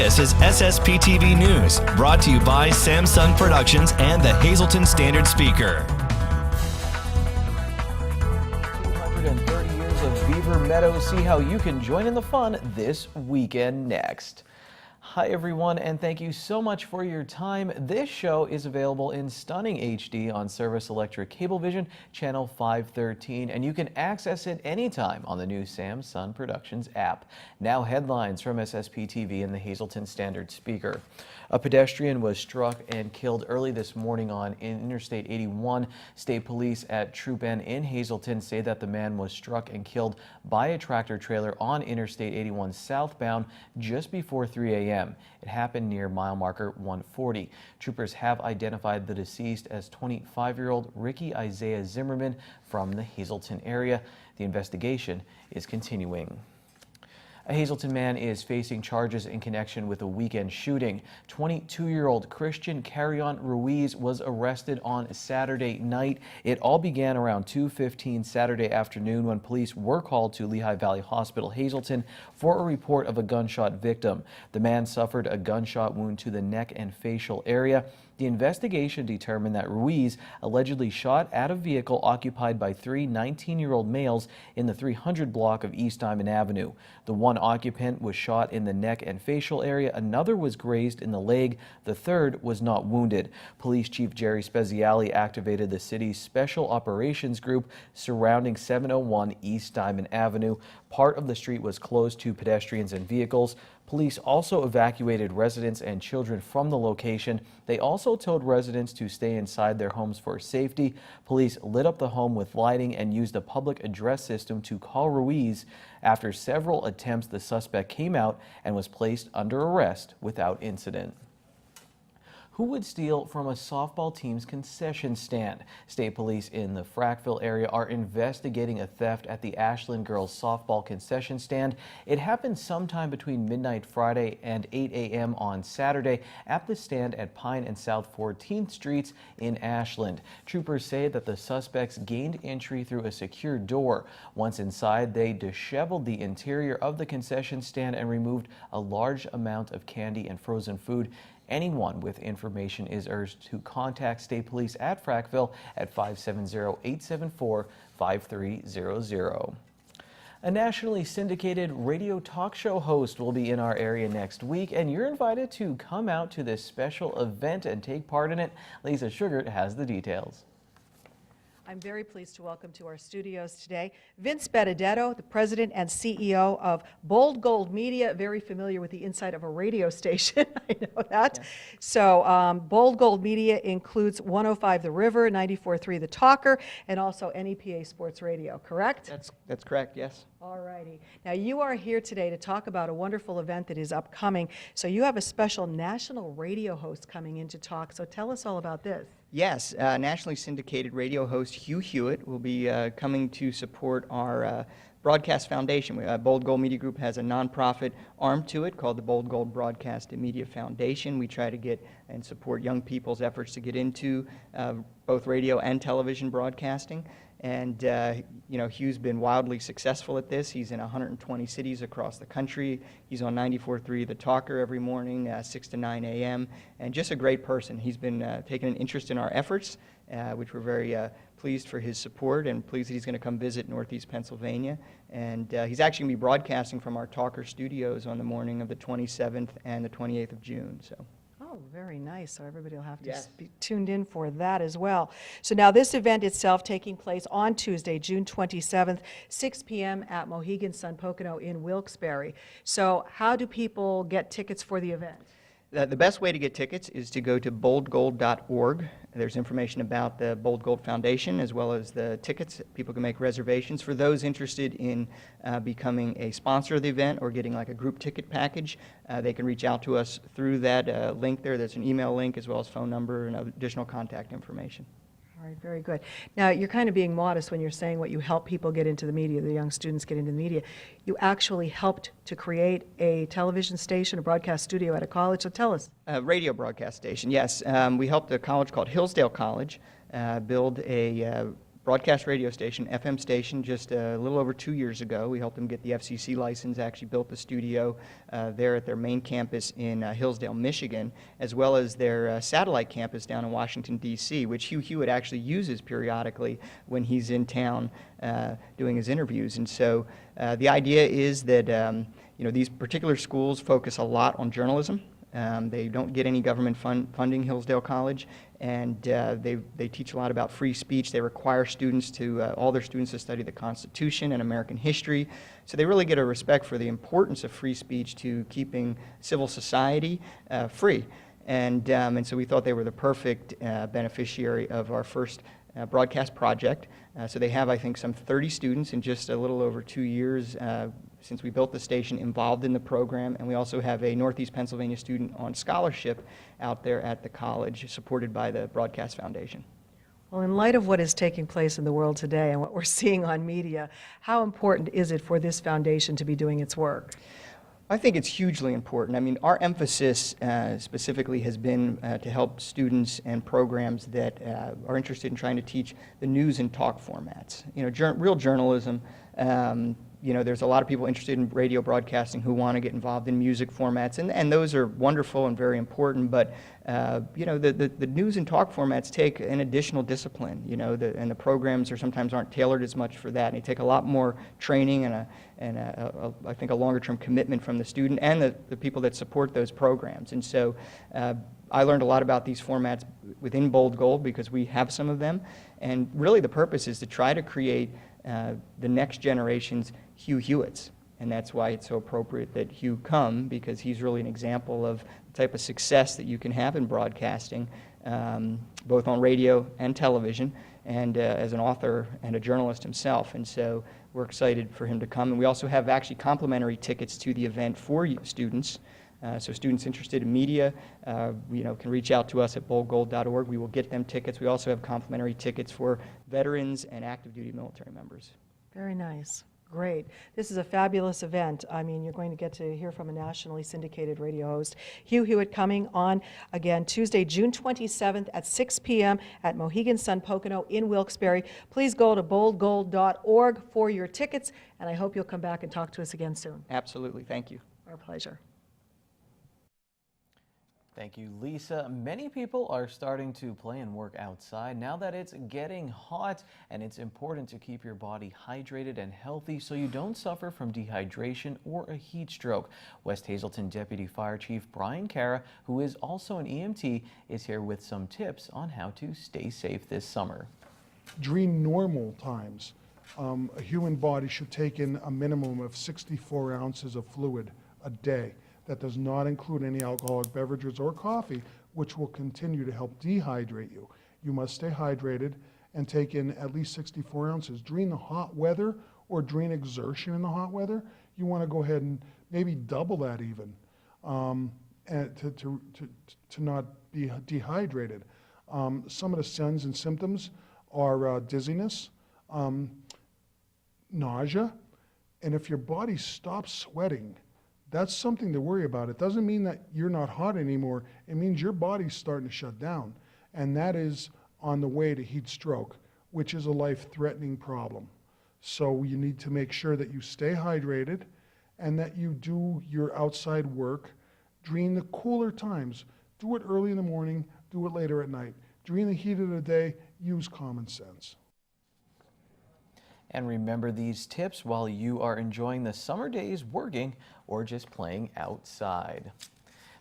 This is SSPTV News, brought to you by Samsung Productions and the Hazleton Standard Speaker. 230 years of Beaver Meadow. See how you can join in the fun this weekend next. Hi everyone, and thank you so much for your time. This show is available in stunning HD on Service Electric Cablevision, channel 513, and you can access it anytime on the new Samsung Productions app. Now headlines from SSPTV and the Hazleton Standard Speaker. A pedestrian was struck and killed early this morning on Interstate 81. State police at Troop N in Hazleton say that the man was struck and killed by a tractor trailer on Interstate 81 southbound just before 3 a.m. It happened near mile marker 140. Troopers have identified the deceased as 25-year-old Ricky Isaiah Zimmerman from the Hazleton area. The investigation is continuing. A Hazleton man is facing charges in connection with a weekend shooting. 22-year-old Christian Carrion Ruiz was arrested on Saturday night. It all began around 2:15 Saturday afternoon when police were called to Lehigh Valley Hospital, Hazleton, for a report of a gunshot victim. The man suffered a gunshot wound to the neck and facial area. The investigation determined that Ruiz allegedly shot at a vehicle occupied by three 19-year-old males in the 300 block of East Diamond Avenue. The one occupant was shot in the neck and facial area. Another was grazed in the leg. The third was not wounded. Police Chief Jerry Speziali activated the city's Special Operations Group surrounding 701 East Diamond Avenue. Part of the street was closed to pedestrians and vehicles. Police also evacuated residents and children from the location. They also told residents to stay inside their homes for safety. Police lit up the home with lighting and used a public address system to call Ruiz. After several attempts, the suspect came out and was placed under arrest without incident. Who would steal from a softball team's concession stand? State police in the Frackville area are investigating a theft at the Ashland girls softball concession stand. It happened sometime between midnight Friday and 8 a.m. on Saturday at the stand at Pine and South 14th Streets in Ashland. Troopers say that the suspects gained entry through a secure door. Once inside, they disheveled the interior of the concession stand and removed a large amount of candy and frozen food. Anyone with information is urged to contact State Police at Frackville at 570-874-5300. A nationally syndicated radio talk show host will be in our area next week, and you're invited to come out to this special event and take part in it. Lisa Sugart has the details. I'm very pleased to welcome to our studios today Vince Benedetto, the president and CEO of Bold Gold Media, very familiar with the inside of a radio station, I know that. Yes. So Bold Gold Media includes 105 The River, 94.3 The Talker, and also NEPA Sports Radio, correct? That's correct, yes. All righty. Now you are here today to talk about a wonderful event that is upcoming. So you have a special national radio host coming in to talk, so tell us all about this. Yes, nationally syndicated radio host Hugh Hewitt will be coming to support our broadcast foundation. Bold Gold Media Group has a nonprofit arm to it called the Bold Gold Broadcast and Media Foundation. We try to get and support young people's efforts to get into both radio and television broadcasting. And, you know, Hugh's been wildly successful at this. He's in 120 cities across the country. He's on 94.3 The Talker every morning, 6 to 9 a.m., and just a great person. He's been taking an interest in our efforts, which we're very pleased for his support and pleased that he's going to come visit Northeast Pennsylvania. And he's actually going to be broadcasting from our Talker studios on the morning of the 27th and the 28th of June. So. Oh, very nice. So everybody will have to be tuned in for that as well. So now this event itself taking place on Tuesday, June 27th, 6 p.m. at Mohegan Sun Pocono in Wilkes-Barre. So how do people get tickets for the event? The best way to get tickets is to go to boldgold.org. There's information about the Bold Gold Foundation as well as the tickets. People can make reservations. For those interested in becoming a sponsor of the event or getting like a group ticket package, they can reach out to us through that link there. There's an email link as well as phone number and additional contact information. All right, very good. Now, you're kind of being modest when you're saying what you help people get into the media, the young students get into the media. You actually helped to create a television station, a broadcast studio at a college, so tell us. A radio broadcast station, yes. We helped a college called Hillsdale College build a broadcast radio station, FM station, just a little over 2 years ago. We helped them get the FCC license, actually built the studio there at their main campus in Hillsdale, Michigan, as well as their satellite campus down in Washington, D.C., which Hugh Hewitt actually uses periodically when he's in town doing his interviews. And so the idea is that these particular schools focus a lot on journalism. They don't get any government funding, Hillsdale College, and they teach a lot about free speech. They require students all their students to study the Constitution and American history. So they really get a respect for the importance of free speech to keeping civil society free. And so we thought they were the perfect beneficiary of our first broadcast project. So they have, I think, some 30 students in just a little over 2 years since we built the station involved in the program, and we also have a Northeast Pennsylvania student on scholarship out there at the college, supported by the Broadcast Foundation. Well, in light of what is taking place in the world today and what we're seeing on media, how important is it for this foundation to be doing its work? I think it's hugely important. I mean, our emphasis specifically has been to help students and programs that are interested in trying to teach the news and talk formats. Real journalism. There's a lot of people interested in radio broadcasting who want to get involved in music formats, and those are wonderful and very important, but the news and talk formats take an additional discipline, and the programs sometimes aren't tailored as much for that, and they take a lot more training and I think a longer term commitment from the student and the people that support those programs. And so I learned a lot about these formats within Bold Gold because we have some of them, and really the purpose is to try to create the next generation's Hugh Hewitts. And that's why it's so appropriate that Hugh come, because he's really an example of the type of success that you can have in broadcasting, both on radio and television, and as an author and a journalist himself. And so we're excited for him to come. And we also have actually complimentary tickets to the event for students. So students interested in media, can reach out to us at boldgold.org. We will get them tickets. We also have complimentary tickets for veterans and active duty military members. Very nice. Great. This is a fabulous event. I mean, you're going to get to hear from a nationally syndicated radio host, Hugh Hewitt, coming on again Tuesday, June 27th at 6 p.m. at Mohegan Sun Pocono in Wilkes-Barre. Please go to boldgold.org for your tickets, and I hope you'll come back and talk to us again soon. Absolutely. Thank you. Our pleasure. Thank you, Lisa. Many people are starting to play and work outside now that it's getting hot, and it's important to keep your body hydrated and healthy so you don't suffer from dehydration or a heat stroke. West Hazelton Deputy Fire Chief Brian Kerr, who is also an EMT, is here with some tips on how to stay safe this summer. During normal times, a human body should take in a minimum of 64 ounces of fluid a day. That does not include any alcoholic beverages or coffee, which will continue to help dehydrate you. You must stay hydrated and take in at least 64 ounces. During the hot weather or during exertion in the hot weather, you want to go ahead and maybe double that even, and to not be dehydrated. Some of the signs and symptoms are dizziness, nausea, and if your body stops sweating, that's something to worry about. It doesn't mean that you're not hot anymore. It means your body's starting to shut down. And that is on the way to heat stroke, which is a life-threatening problem. So you need to make sure that you stay hydrated and that you do your outside work during the cooler times. Do it early in the morning, do it later at night. During the heat of the day, use common sense. And remember these tips while you are enjoying the summer days working or just playing outside.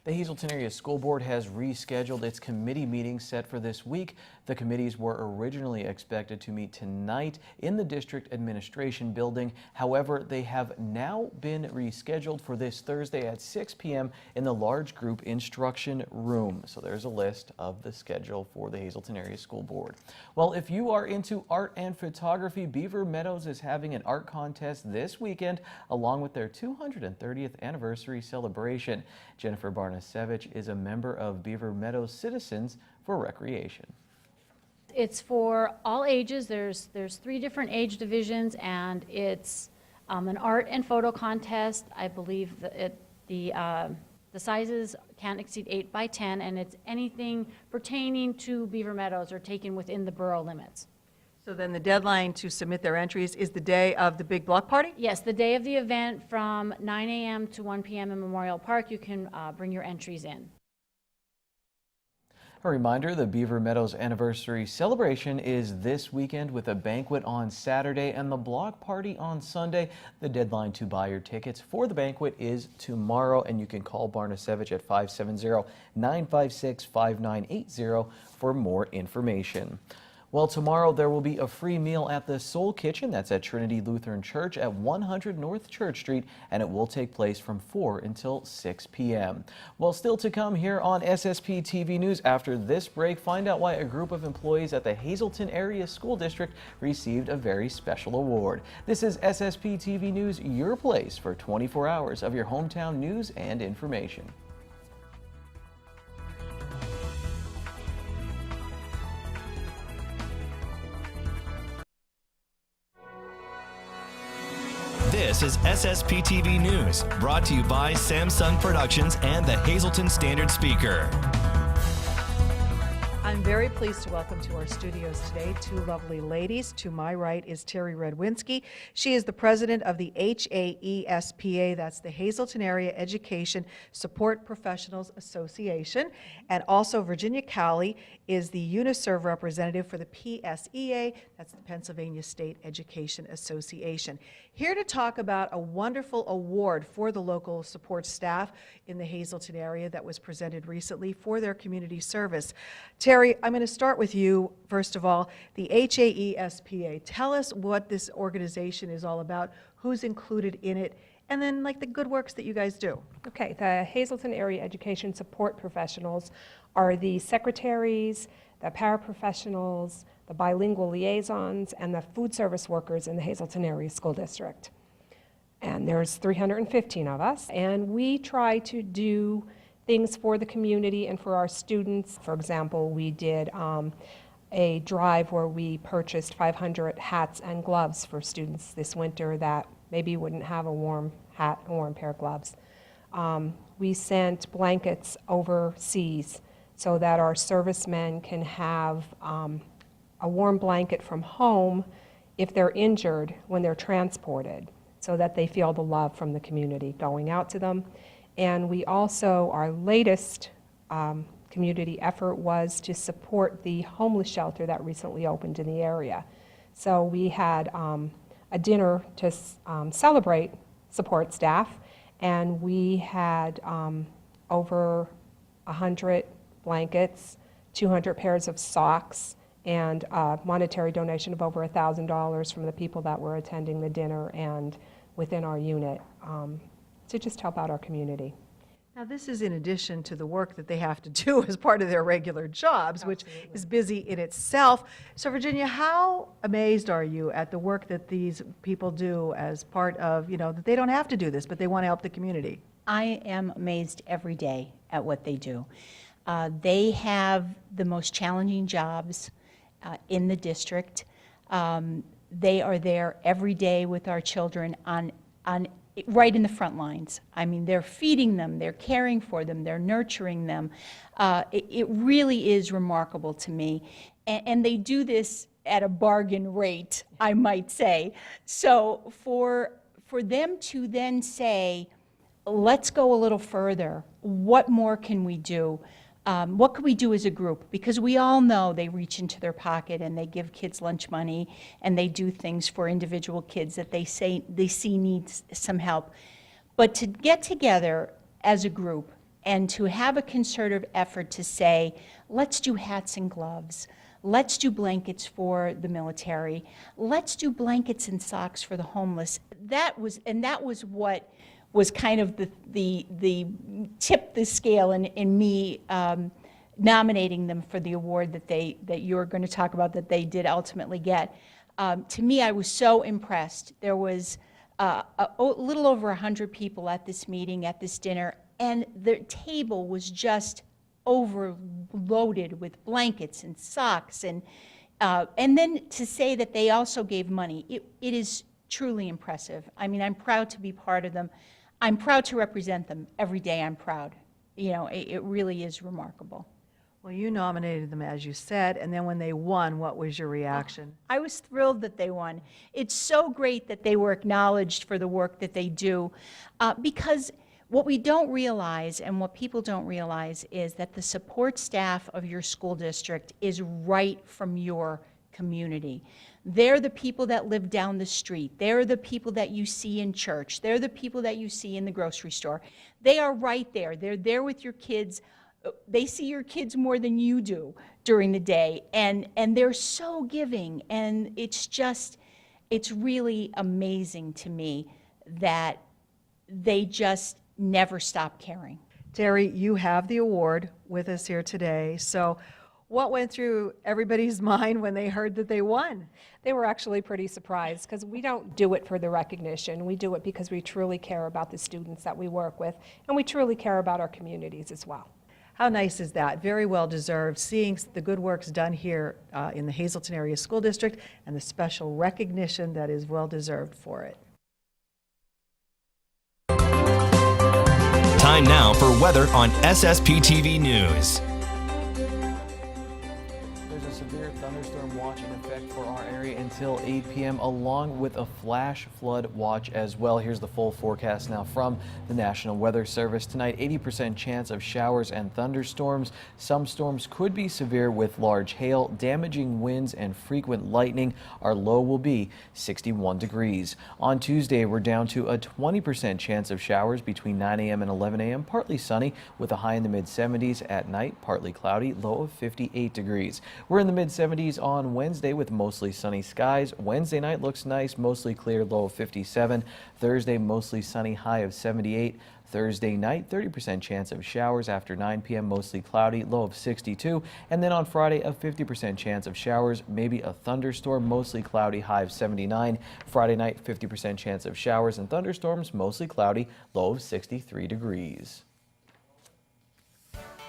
The Hazelton Area School Board has rescheduled its committee meetings set for this week. The committees were originally expected to meet tonight in the district administration building. However, they have now been rescheduled for this Thursday at 6 p.m. in the large group instruction room. So there's a list of the schedule for the Hazelton Area School Board. Well, if you are into art and photography, Beaver Meadows is having an art contest this weekend along with their 230th anniversary celebration. Jennifer Barnasevich is a member of Beaver Meadows Citizens for Recreation. It's for all ages. There's 3 different age divisions, and it's an art and photo contest. I believe that the sizes can't exceed 8 by 10, and it's anything pertaining to Beaver Meadows or taken within the borough limits. So then the deadline to submit their entries is the day of the big block party? Yes, the day of the event from 9 a.m. to 1 p.m. in Memorial Park, you can bring your entries in. A reminder, the Beaver Meadows anniversary celebration is this weekend with a banquet on Saturday and the block party on Sunday. The deadline to buy your tickets for the banquet is tomorrow, and you can call Barnasevich at 570-956-5980 for more information. Well, tomorrow there will be a free meal at the Soul Kitchen. That's at Trinity Lutheran Church at 100 North Church Street, and it will take place from 4 until 6 p.m. Well, still to come here on SSPTV News. After this break, find out why a group of employees at the Hazleton Area School District received a very special award. This is SSPTV News, your place for 24 hours of your hometown news and information. This is SSPTV News, brought to you by Samsung Productions and the Hazleton Standard Speaker. I'm very pleased to welcome to our studios today two lovely ladies. To my right is Terry Redwinski. She is the president of the HAESPA, that's the Hazleton Area Education Support Professionals Association. And also Virginia Cowley is the UNISERV representative for the PSEA, that's the Pennsylvania State Education Association. Here to talk about a wonderful award for the local support staff in the Hazleton area that was presented recently for their community service. Terry, I'm going to start with you, first of all, the HAESPA. Tell us what this organization is all about, who's included in it, and then like the good works that you guys do. Okay, the Hazleton Area Education Support Professionals are the secretaries, the paraprofessionals, the bilingual liaisons, and the food service workers in the Hazleton Area School District. And there's 315 of us, and we try to do things for the community and for our students. For example, we did a drive where we purchased 500 hats and gloves for students this winter that maybe wouldn't have a warm hat, a warm pair of gloves. We sent blankets overseas so that our servicemen can have a warm blanket from home if they're injured when they're transported, so that they feel the love from the community going out to them. And we also, our latest community effort was to support the homeless shelter that recently opened in the area. So we had a dinner to celebrate support staff, and we had over 100 blankets, 200 pairs of socks, and a monetary donation of over $1,000 from the people that were attending the dinner and within our unit to just help out our community. Now, this is in addition to the work that they have to do as part of their regular jobs, which is busy in itself. So, Virginia, how amazed are you at the work that these people do as part of, you know, that they don't have to do this, but they want to help the community? I am amazed every day at what they do. They have the most challenging jobs in the district. They are there every day with our children right in the front lines. I mean, they're feeding them, they're caring for them, they're nurturing them. It really is remarkable to me. And they do this at a bargain rate, I might say. So for them to then say, let's go a little further, what more can we do? What can we do as a group? Because we all know they reach into their pocket and they give kids lunch money and they do things for individual kids that they see needs some help. But to get together as a group and to have a concerted effort to say, let's do hats and gloves, let's do blankets for the military, let's do blankets and socks for the homeless. That was what was kind of the tip the scale in me nominating them for the award that you're going to talk about that they did ultimately get. To me, I was so impressed. There was a little over 100 people at this meeting, at this dinner, and the table was just overloaded with blankets and socks, and then to say that they also gave money, it is truly impressive. I mean, I'm proud to be part of them. I'm proud to represent them every day. I'm proud. You know, it really is remarkable. Well, you nominated them, as you said, and then when they won, what was your reaction? I was thrilled that they won. It's so great that they were acknowledged for the work that they do, because what we don't realize and what people don't realize is that the support staff of your school district is right from your community. They're the people that live down the street. They're the people that you see in church. They're the people that you see in the grocery store. They are right there. They're there with your kids. They see your kids more than you do during the day, and they're so giving, and it's really amazing to me that they just never stop caring. Terry, you have the award with us here today. So what went through everybody's mind when they heard that they won? They were actually pretty surprised because we don't do it for the recognition. We do it because we truly care about the students that we work with, and we truly care about our communities as well. How nice is that? Very well deserved. Seeing the good works done here in the Hazleton Area School District and the special recognition that is well deserved for it. Time now for weather on SSPTV News. There's a severe thunderstorm watch in effect for our area until 8 p.m. along with a flash flood watch as well. Here's the full forecast now from the National Weather Service. Tonight, 80% chance of showers and thunderstorms. Some storms could be severe with large hail, damaging winds, and frequent lightning. Our low will be 61 degrees. On Tuesday, we're down to a 20% chance of showers between 9 a.m. and 11 a.m. Partly sunny with a high in the mid-70s. At night, partly cloudy, low of 58 degrees. We're in the mid-70s on Wednesday with mostly sunny skies. Wednesday night looks nice, mostly clear, low of 57. Thursday, mostly sunny, high of 78. Thursday night, 30% chance of showers after 9 p.m., mostly cloudy, low of 62. And then on Friday, a 50% chance of showers, maybe a thunderstorm, mostly cloudy, high of 79. Friday night, 50% chance of showers and thunderstorms, mostly cloudy, low of 63 degrees.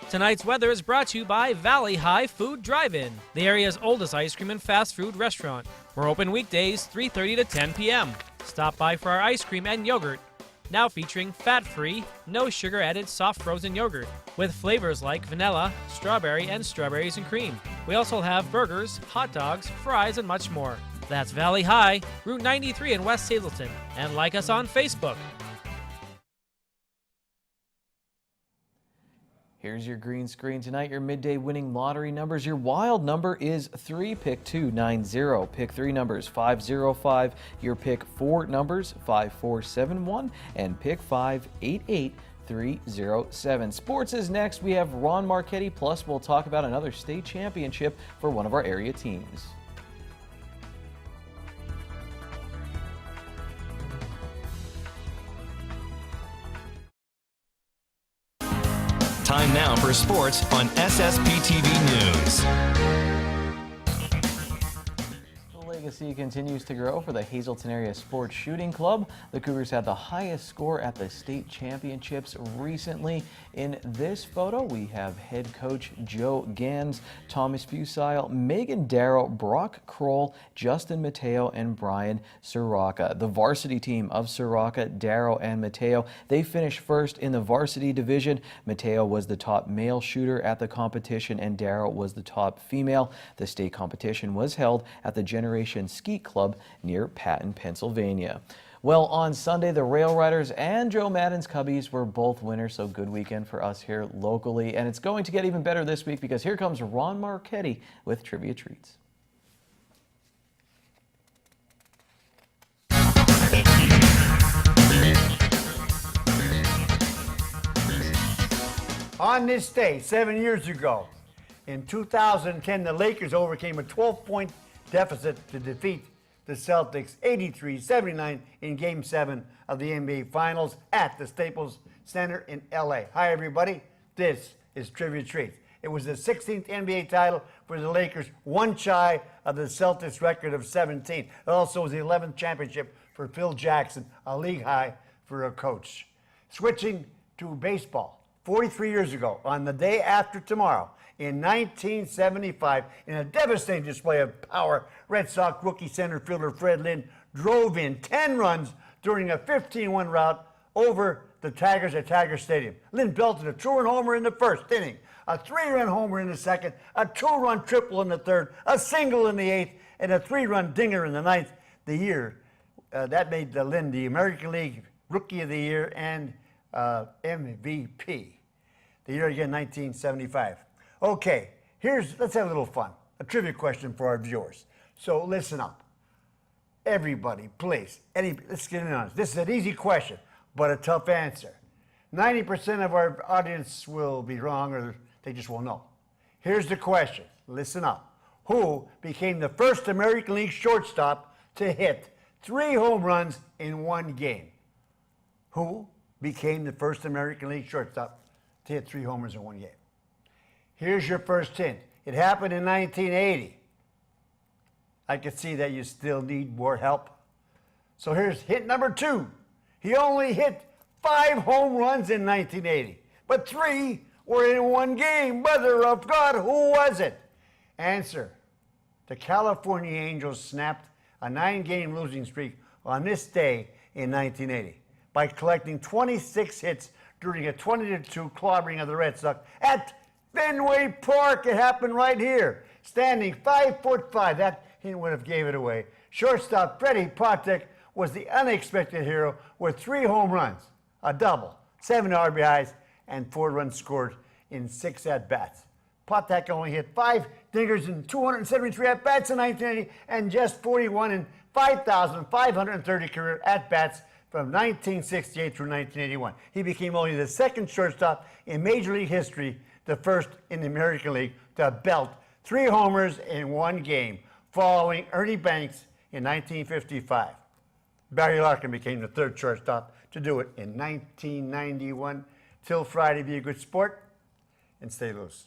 Tonight's weather is brought to you by Valley High Food Drive-In, the area's oldest ice cream and fast food restaurant. We're open weekdays 3:30 to 10 p.m. Stop by for our ice cream and yogurt, now featuring fat-free, no sugar-added soft frozen yogurt with flavors like vanilla, strawberry, and strawberries and cream. We also have burgers, hot dogs, fries, and much more. That's Valley High, Route 93 in West Hazleton, and like us on Facebook. Here's your green screen tonight. Your midday winning lottery numbers. Your wild number is 3, pick 290. Pick 3 numbers 505. Your pick 4 numbers 5471 and pick 588307. Sports is next. We have Ron Marchetti, plus we'll talk about another state championship for one of our area teams. Time now for sports on SSPTV News. The legacy continues to grow for the Hazleton Area Sports Shooting Club. The Cougars had the highest score at the state championships recently. In this photo, we have head coach Joe Gans, Thomas Fusile, Megan Darrow, Brock Kroll, Justin Mateo, and Brian Soroka. The varsity team of Soroka, Darrow, and Mateo, they finished first in the varsity division. Mateo was the top male shooter at the competition, and Darrow was the top female. The state competition was held at the Generation Skeet Club near Patton, Pennsylvania. Well, on Sunday, the Rail Riders and Joe Madden's Cubbies were both winners, so good weekend for us here locally. And it's going to get even better this week because here comes Ron Marchetti with Trivia Treats. On this day, 7 years ago, in 2010, the Lakers overcame a 12-point deficit to defeat the Celtics 83-79 in Game 7 of the NBA Finals at the Staples Center in LA. Hi, everybody. This is Trivia Treats. It was the 16th NBA title for the Lakers, one shy of the Celtics record of 17. It also was the 11th championship for Phil Jackson, a league high for a coach. Switching to baseball, 43 years ago, on the day after tomorrow, in 1975, in a devastating display of power, Red Sox rookie center fielder Fred Lynn drove in 10 runs during a 15-1 rout over the the Tigers at Tiger Stadium. Lynn belted a 2-run homer in the first inning, a 3-run homer in the second, a 2-run triple in the third, a single in the eighth, and a 3-run dinger in the ninth. That made Lynn the American League Rookie of the Year and MVP. The year again, 1975. Okay, let's have a little fun. A trivia question for our viewers. So listen up. Everybody, please. Let's get in on this. This is an easy question, but a tough answer. 90% of our audience will be wrong, or they just won't know. Here's the question. Listen up. Who became the first American League shortstop to hit 3 home runs in one game? Who became the first American League shortstop to hit 3 homers in one game? Here's your first hint. It happened in 1980. I can see that you still need more help. So here's hint number 2. He only hit 5 home runs in 1980, but 3 were in one game. Mother of God, who was it? Answer. The California Angels snapped a 9-game losing streak on this day in 1980 by collecting 26 hits during a 20-2 clobbering of the Red Sox at Fenway Park. It happened right here. Standing 5'5", that hint would have gave it away. Shortstop Freddie Patek was the unexpected hero with 3 home runs, a double, 7 RBIs, and 4 runs scored in 6 at-bats. Patek only hit 5 dingers in 273 at-bats in 1980 and just 41 in 5,530 career at-bats from 1968 through 1981. He became only the 2nd shortstop in Major League history, the 1st in the American League, to belt 3 homers in one game, following Ernie Banks in 1955. Barry Larkin became the 3rd shortstop to do it in 1991. Till Friday, be a good sport and stay loose.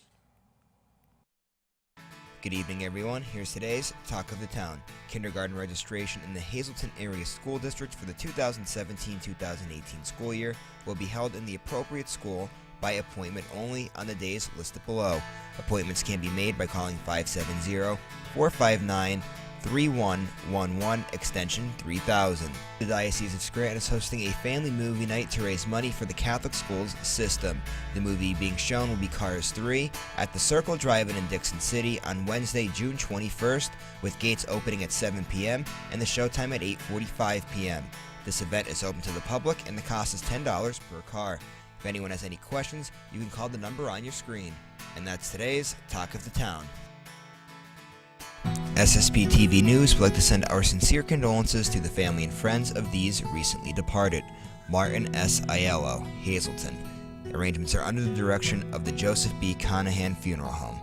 Good evening, everyone. Here's today's Talk of the Town. Kindergarten registration in the Hazleton Area School District for the 2017-2018 school year will be held in the appropriate school by appointment only on the days listed below. Appointments can be made by calling 570-459-3111, extension 3000. The Diocese of Scranton is hosting a family movie night to raise money for the Catholic schools system. The movie being shown will be Cars 3 at the Circle Drive-In in Dixon City on Wednesday, June 21st, with gates opening at 7 p.m. and the showtime at 8:45 p.m. This event is open to the public and the cost is $10 per car. If anyone has any questions, you can call the number on your screen. And that's today's Talk of the Town. SSPTV News would like to send our sincere condolences to the family and friends of these recently departed. Martin S. Aiello, Hazleton. Arrangements are under the direction of the Joseph B. Conahan Funeral Home.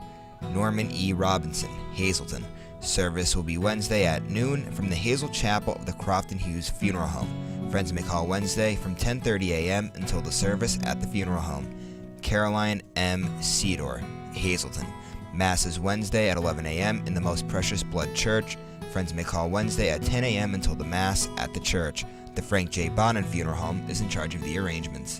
Norman E. Robinson, Hazleton. Service will be Wednesday at noon from the Hazel Chapel of the Crofton Hughes Funeral Home. Friends may call Wednesday from 10:30 a.m. until the service at the funeral home. Caroline M. Cedor, Hazleton. Mass is Wednesday at 11 a.m. in the Most Precious Blood Church. Friends may call Wednesday at 10 a.m. until the Mass at the church. The Frank J. Bonin Funeral Home is in charge of the arrangements.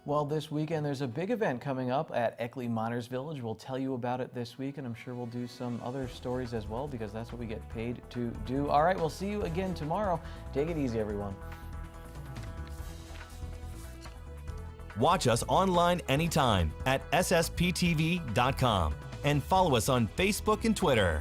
Well, this weekend there's a big event coming up at Eckley Miners Village. We'll tell you about it this week, and I'm sure we'll do some other stories as well because that's what we get paid to do. All right, we'll see you again tomorrow. Take it easy, everyone. Watch us online anytime at ssptv.com and follow us on Facebook and Twitter.